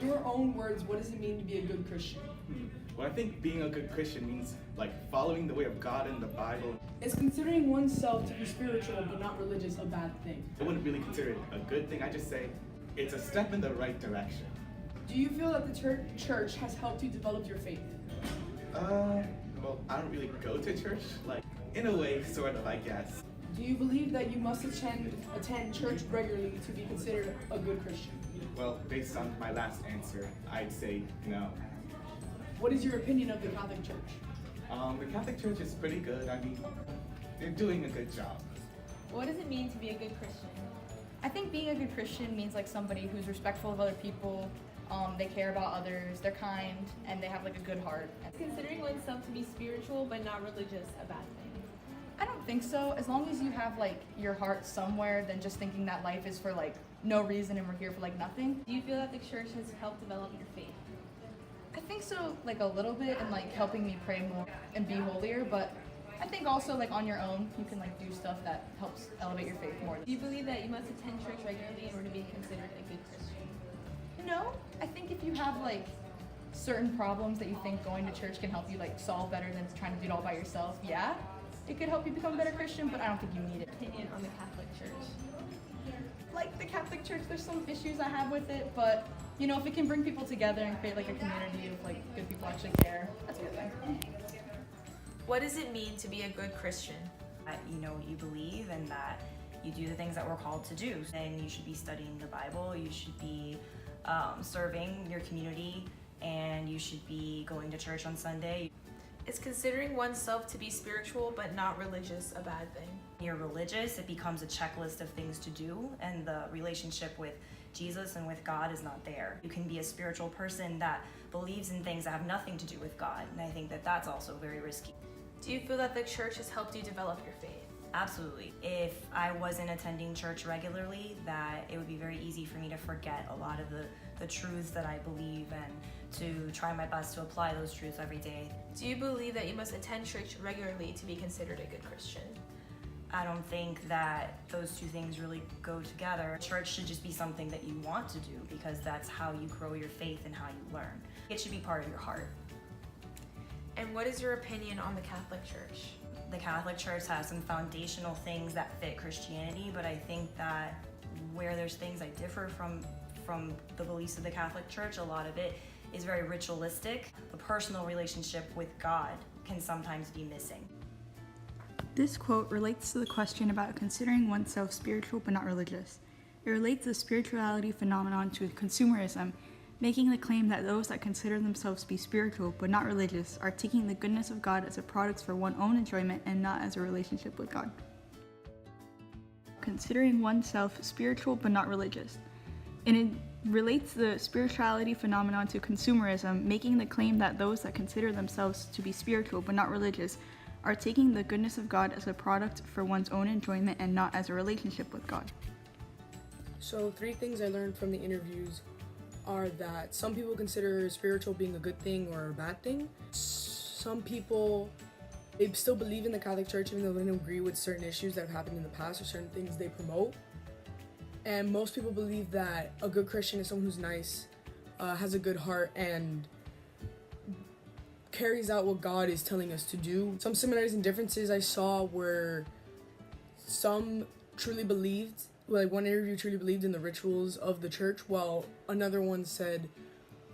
your own words, what does it mean to be a good Christian? Well, I think being a good Christian means following the way of God in the Bible. Is considering oneself to be spiritual but not religious a bad thing? I wouldn't really consider it a good thing. I just say it's a step in the right direction. Do you feel that the church has helped you develop your faith? Well, I don't really go to church. In a way, sort of, I guess. Do you believe that you must attend church regularly to be considered a good Christian? Well, based on my last answer, I'd say no. What is your opinion of the Catholic Church? The Catholic Church is pretty good. I mean, they're doing a good job. What does it mean to be a good Christian? I think being a good Christian means somebody who's respectful of other people, they care about others, they're kind, and they have a good heart. Is considering oneself to be spiritual but not religious a bad thing? I don't think so. As long as you have your heart somewhere than just thinking that life is for no reason and we're here for nothing. Do you feel that the church has helped develop your faith? I think so, a little bit, and helping me pray more and be holier, but I think also on your own you can do stuff that helps elevate your faith more. Do you believe that you must attend church regularly in order to be considered a good Christian? No, I think if you have certain problems that you think going to church can help you solve better than trying to do it all by yourself, yeah, it could help you become a better Christian, but I don't think you need it. Opinion on the Catholic Church? The Catholic Church, there's some issues I have with it, but if it can bring people together and create a community of good people actually care, that's a good thing. What does it mean to be a good Christian? That you know what you believe and that you do the things that we're called to do. And you should be studying the Bible, you should be serving your community, and you should be going to church on Sunday. Is considering oneself to be spiritual but not religious a bad thing? You're religious, it becomes a checklist of things to do, and the relationship with Jesus and with God is not there. You can be a spiritual person that believes in things that have nothing to do with God, and I think that that's also very risky. Do you feel that the church has helped you develop your faith? Absolutely. If I wasn't attending church regularly, that it would be very easy for me to forget a lot of the truths that I believe and to try my best to apply those truths every day. Do you believe that you must attend church regularly to be considered a good Christian? I don't think that those two things really go together. Church should just be something that you want to do because that's how you grow your faith and how you learn. It should be part of your heart. And what is your opinion on the Catholic Church? The Catholic Church has some foundational things that fit Christianity, but I think that where there's things I differ from the beliefs of the Catholic Church, a lot of it is very ritualistic. The personal relationship with God can sometimes be missing. This quote relates to the question about considering oneself spiritual but not religious. It relates the spirituality phenomenon to consumerism, making the claim that those that consider themselves to be spiritual but not religious are taking the goodness of God as a product for one's own enjoyment and not as a relationship with God. Considering oneself spiritual but not religious. And it relates the spirituality phenomenon to consumerism, making the claim that those that consider themselves to be spiritual but not religious are taking the goodness of God as a product for one's own enjoyment and not as a relationship with God. So 3 things I learned from the interviews are that some people consider spiritual being a good thing or a bad thing. Some people, they still believe in the Catholic Church even though they don't agree with certain issues that have happened in the past or certain things they promote. And most people believe that a good Christian is someone who's nice, has a good heart, and carries out what God is telling us to do. Some similarities and differences I saw were some truly believed, one interview truly believed in the rituals of the church, while another one said,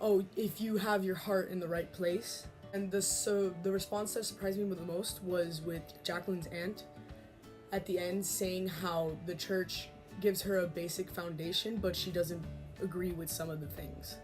oh, if you have your heart in the right place. And the response that surprised me the most was with Jacquelyn's aunt at the end saying how the church gives her a basic foundation, but she doesn't agree with some of the things.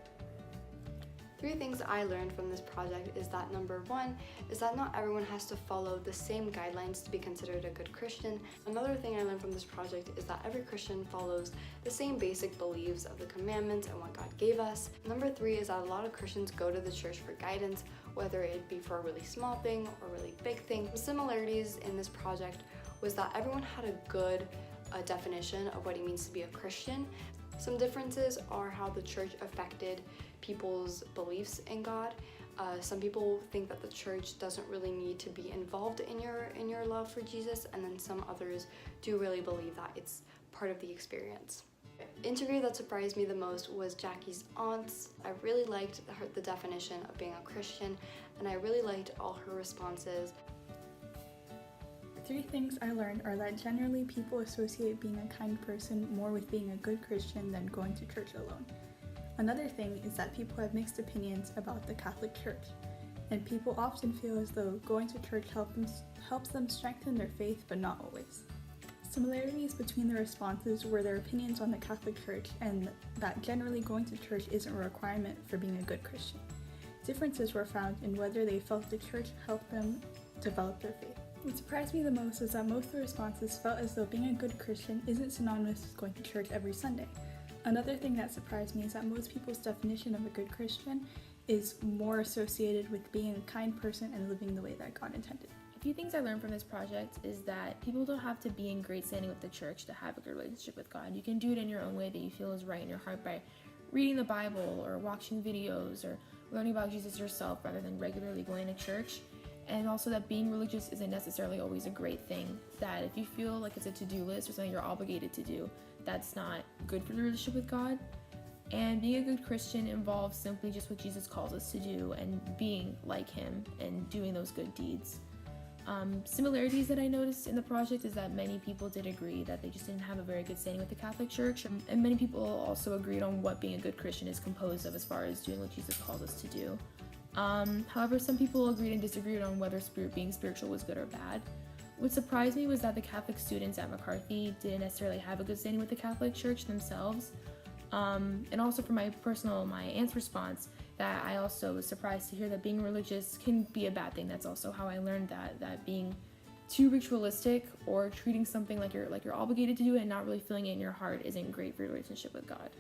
3 things I learned from this project is that number 1 is that not everyone has to follow the same guidelines to be considered a good Christian. Another thing I learned from this project is that every Christian follows the same basic beliefs of the commandments and what God gave us. Number 3 is that a lot of Christians go to the church for guidance, whether it be for a really small thing or a really big thing. Similarities in this project was that everyone had a good definition of what it means to be a Christian. Some differences are how the church affected people's beliefs in God. Some people think that the church doesn't really need to be involved in your love for Jesus, and then some others do really believe that it's part of the experience. Interview that surprised me the most was Jackie's aunt's. I really liked the definition of being a Christian, and I really liked all her responses. 3 things I learned are that generally people associate being a kind person more with being a good Christian than going to church alone. Another thing is that people have mixed opinions about the Catholic Church, and people often feel as though going to church helps them strengthen their faith, but not always. Similarities between the responses were their opinions on the Catholic Church and that generally going to church isn't a requirement for being a good Christian. Differences were found in whether they felt the church helped them develop their faith. What surprised me the most is that most of the responses felt as though being a good Christian isn't synonymous with going to church every Sunday. Another thing that surprised me is that most people's definition of a good Christian is more associated with being a kind person and living the way that God intended. A few things I learned from this project is that people don't have to be in great standing with the church to have a good relationship with God. You can do it in your own way that you feel is right in your heart by reading the Bible or watching videos or learning about Jesus yourself rather than regularly going to church. And also that being religious isn't necessarily always a great thing. That if you feel like it's a to-do list or something you're obligated to do, that's not good for the relationship with God. And being a good Christian involves simply just what Jesus calls us to do and being like him and doing those good deeds. Similarities that I noticed in the project is that many people did agree that they just didn't have a very good standing with the Catholic Church, and many people also agreed on what being a good Christian is composed of as far as doing what Jesus calls us to do. However, some people agreed and disagreed on whether being spiritual was good or bad. What surprised me was that the Catholic students at McCarthy didn't necessarily have a good standing with the Catholic Church themselves. And also for my aunt's response, that I also was surprised to hear that being religious can be a bad thing. That's also how I learned that being too ritualistic or treating something like you're obligated to do it and not really feeling it in your heart isn't great for your relationship with God.